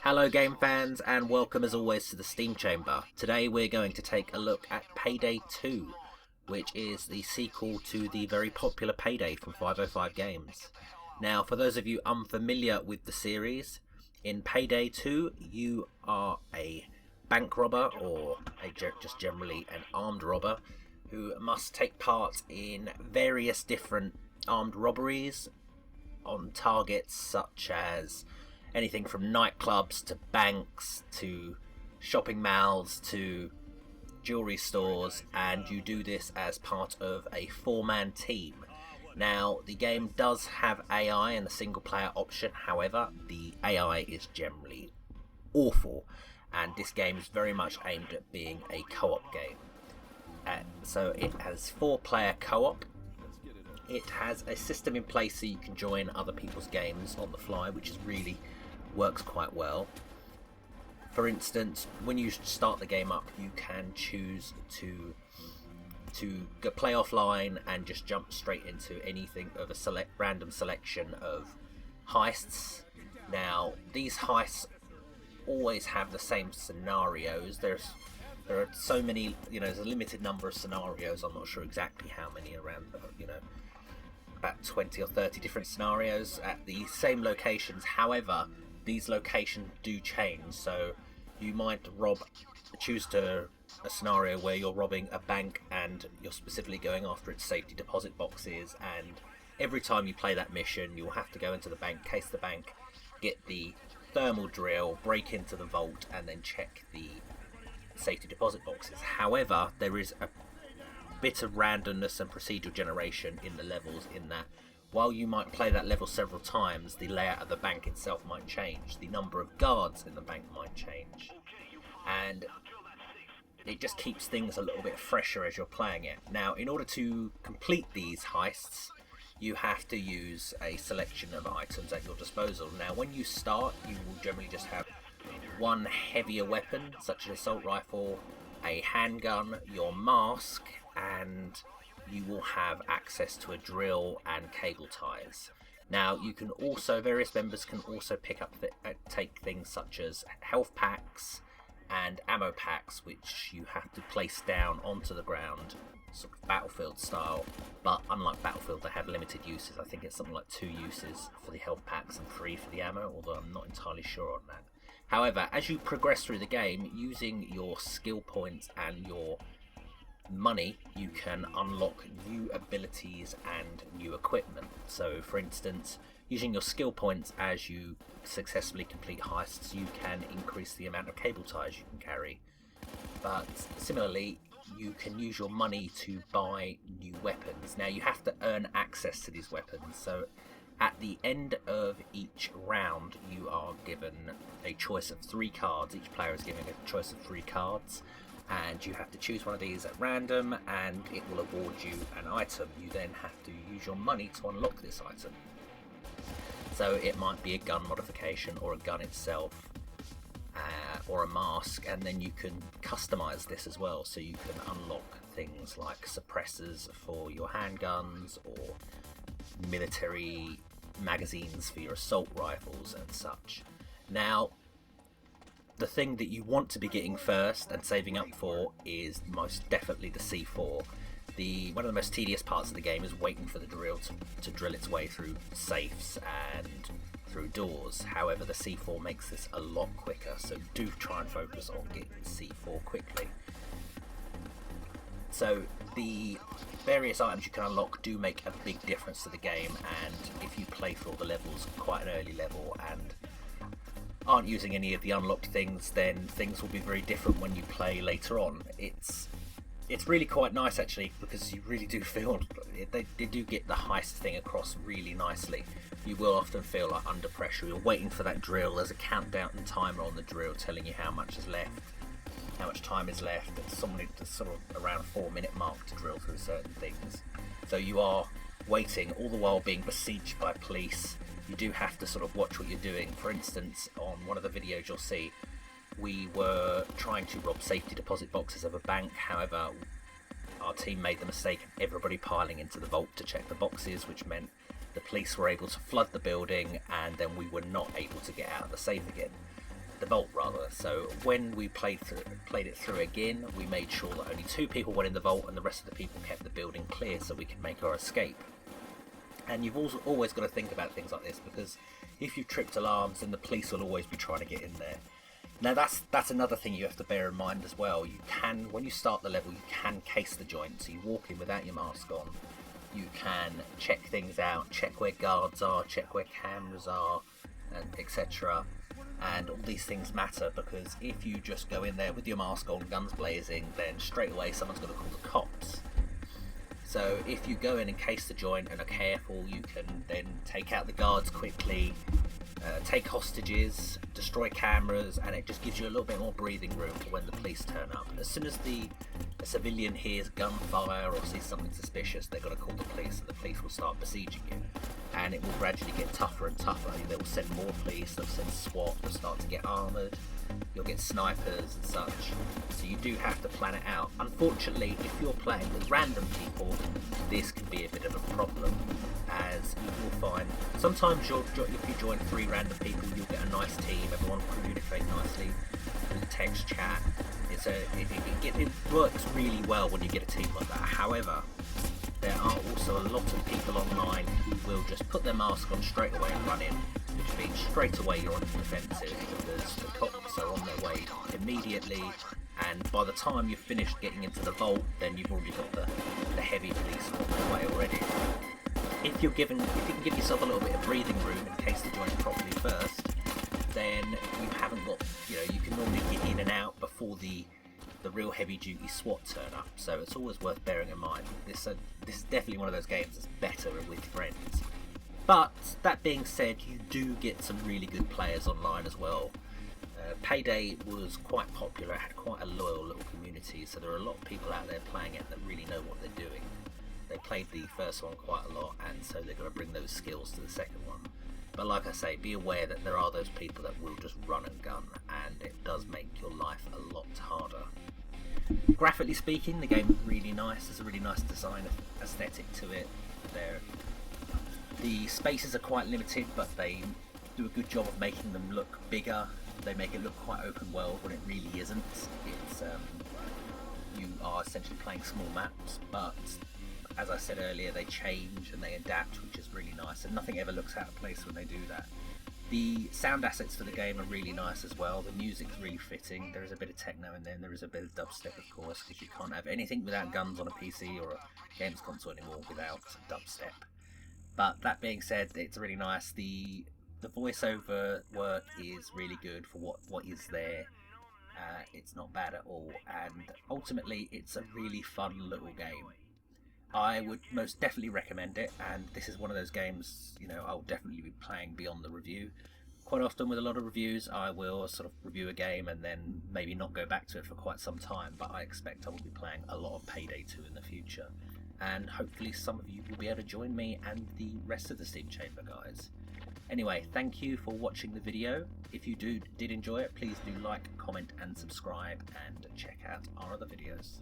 Hello game fans and welcome as always to the Steam Chamber. Today we're going to take a look at Payday 2, which is the sequel to the very popular Payday from 505 Games. Now for those of you unfamiliar with the series, in Payday 2 you are a bank robber or just generally an armed robber who must take part in various different armed robberies on targets such as anything from nightclubs to banks to shopping malls to jewelry stores, and you do this as part of a four-man team. Now the game does have AI and a single player option, however the AI is generally awful and this game is very much aimed at being a co-op game. So it has 4-player co-op. It has a system in place so you can join other people's games on the fly, which is really works quite well. For instance, when you start the game up, you can choose to go play offline and just jump straight into anything of a random selection of heists. Now, these heists always have the same scenarios. There are so many, there's a limited number of scenarios. I'm not sure exactly how many around, about 20 or 30 different scenarios at the same locations. However, these locations do change, so you might choose a scenario where you're robbing a bank and you're specifically going after its safety deposit boxes, and every time you play that mission you'll have to go into the bank, case the bank, get the thermal drill, break into the vault and then check the safety deposit boxes. However, there is a bit of randomness and procedural generation in the levels, in that while you might play that level several times, the layout of the bank itself might change, the number of guards in the bank might change, and it just keeps things a little bit fresher as you're playing it. Now, in order to complete these heists, you have to use a selection of items at your disposal. Now, when you start, you will generally just have one heavier weapon, such as an assault rifle, a handgun, your mask, and you will have access to a drill and cable ties. Now you can also, various members can also pick up take things such as health packs and ammo packs, which you have to place down onto the ground, sort of Battlefield style, but unlike Battlefield they have limited uses. I think it's something like 2 uses for the health packs and 3 for the ammo, although I'm not entirely sure on that. However, as you progress through the game, using your skill points and your money, you can unlock new abilities and new equipment. So for instance, using your skill points as you successfully complete heists, you can increase the amount of cable ties you can carry, but similarly you can use your money to buy new weapons. Now you have to earn access to these weapons, so at the end of each round you are given a choice of 3 cards. Each player is given a choice of 3 cards, and you have to choose one of these at random and it will award you an item. You then have to use your money to unlock this item. So it might be a gun modification or a gun itself, or a mask, and then you can customize this as well. So you can unlock things like suppressors for your handguns or military magazines for your assault rifles and such. Now, the thing that you want to be getting first and saving up for is most definitely the C4. One of the most tedious parts of the game is waiting for the drill to drill its way through safes and through doors. However, the C4 makes this a lot quicker, so do try and focus on getting the C4 quickly. So the various items you can unlock do make a big difference to the game, and if you play through all the levels quite an early level and aren't using any of the unlocked things, then things will be very different when you play later on. It's really quite nice actually, because you really do feel they do get the heist thing across really nicely. You will often feel like under pressure. You're waiting for that drill. There's a countdown and timer on the drill telling you how much is left, how much time is left. It's sort of around a 4-minute mark to drill through certain things. So you are waiting, all the while being besieged by police. You do have to sort of watch what you're doing. For instance, on one of the videos you'll see, we were trying to rob safety deposit boxes of a bank. However, our team made the mistake of everybody piling into the vault to check the boxes, which meant the police were able to flood the building and then we were not able to get out of the safe again. the vault rather. So when we played it through again, we made sure that only 2 people went in the vault and the rest of the people kept the building clear so we could make our escape. And you've also always got to think about things like this, because if you've tripped alarms, then the police will always be trying to get in there. Now that's another thing you have to bear in mind as well. You can, when you start the level, you can case the joint, so you walk in without your mask on. You can check things out, check where guards are, check where cameras are, and etc. And all these things matter, because if you just go in there with your mask on, guns blazing, then straight away someone's going to call the cops. So if you go in and case the joint and are careful, you can then take out the guards quickly, take hostages, destroy cameras, and it just gives you a little bit more breathing room for when the police turn up. As soon as a civilian hears gunfire or sees something suspicious, they're going to call the police, and the police will start besieging you. And it will gradually get tougher and tougher. They will send more police, they'll send SWAT, they'll start to get armoured, you'll get snipers and such. So you do have to plan it out. Unfortunately, if you're playing with random people, this can be a bit of a problem, as you will find sometimes if you join 3 random people, you'll get a nice team, everyone will communicate nicely through the text chat. It works really well when you get a team like that. However, there are also a lot of people online who will just put their mask on straight away and run in, which means straight away you're on the defensive, because the cops are on their way immediately, and by the time you've finished getting into the vault, then you've already got the heavy police on their way already. If you can give yourself a little bit of breathing room in case the joint's properly first, then you haven't got, you can normally get in and out before the real heavy duty SWAT turn up. So it's always worth bearing in mind. This is definitely one of those games that's better with friends. But that being said, you do get some really good players online as well. Payday was quite popular, it had quite a loyal little community, so there are a lot of people out there playing it that really know what they're doing. They played the first one quite a lot, and so they're going to bring those skills to the second one. But like I say, be aware that there are those people that will just run and gun, and it does make your life a lot harder. Graphically speaking, the game is really nice. There's a really nice design aesthetic to it. The spaces are quite limited, but they do a good job of making them look bigger. They make it look quite open world when it really isn't. It's you are essentially playing small maps, but as I said earlier, they change and they adapt, which is really nice, and nothing ever looks out of place when they do that. The sound assets for the game are really nice as well. The music's really fitting. There is a bit of techno in there, and there is a bit of dubstep, of course, because you can't have anything without guns on a PC or a games console anymore without dubstep. But that being said, it's really nice. The voiceover work is really good for what is there. It's not bad at all, and ultimately it's a really fun little game. I would most definitely recommend it, and this is one of those games, I'll definitely be playing beyond the review. Quite often with a lot of reviews, I will sort of review a game and then maybe not go back to it for quite some time, but I expect I will be playing a lot of Payday 2 in the future, and hopefully some of you will be able to join me and the rest of the Steam Chamber guys. Anyway, thank you for watching the video. If you did enjoy it, please do like, comment and subscribe, and check out our other videos.